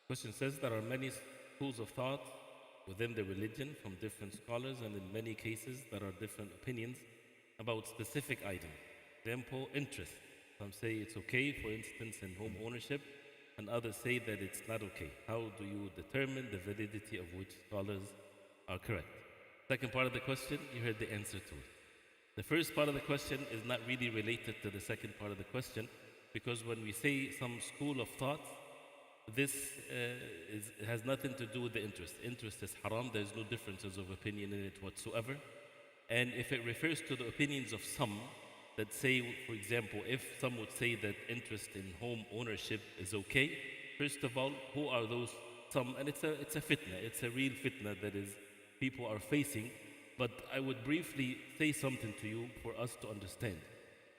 Question says there are many schools of thought within the religion from different scholars, and in many cases there are different opinions about specific items. Example, interest. Some say it's okay, for instance, in home ownership, and others say that it's not okay. How do you determine the validity of which scholars are correct? Second part of the question, you heard the answer to it. The first part of the question is not really related to the second part of the question, because when we say some school of thought, this has nothing to do with the interest. Interest is haram, there's no differences of opinion in it whatsoever. And if it refers to the opinions of some that say, for example, if some would say that interest in home ownership is okay, first of all, who are those some? And it's a fitna, it's a real fitna that is people are facing. But I would briefly say something to you for us to understand.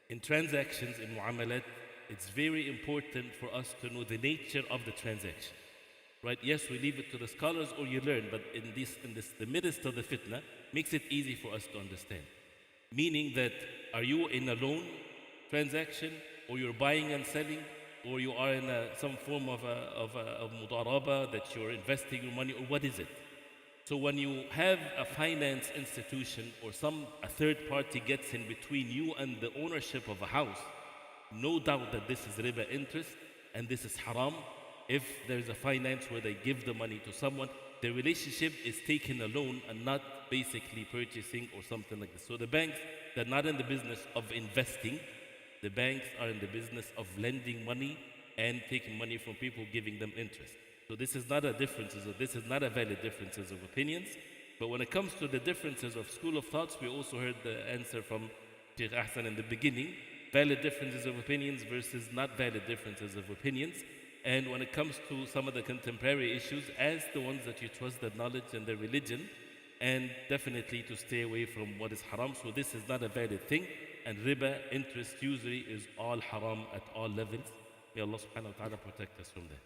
In transactions, in mu'amalat, it's very important for us to know the nature of the transaction. Right? Yes, we leave it to the scholars or you learn, but in this, the midst of the fitna, makes it easy for us to understand. Meaning that, are you in a loan transaction, or you're buying and selling, or you are in some form of a mudaraba, that you're investing your money, or what is it? So when you have a finance institution or a third party gets in between you and the ownership of a house, no doubt that this is riba interest and this is haram. If there's a finance where they give the money to someone, the relationship is taking a loan and not basically purchasing or something like this. So the banks, they're not in the business of investing. The banks are in the business of lending money and taking money from people, giving them interest. So this is not this is not a valid differences of opinions. But when it comes to the differences of school of thoughts, we also heard the answer from Sheikh Ahsan in the beginning. Valid differences of opinions versus not valid differences of opinions. And when it comes to some of the contemporary issues, as the ones that you trust the knowledge and the religion, and definitely to stay away from what is haram. So this is not a valid thing. And riba, interest, usury is all haram at all levels. May Allah subhanahu wa ta'ala protect us from that.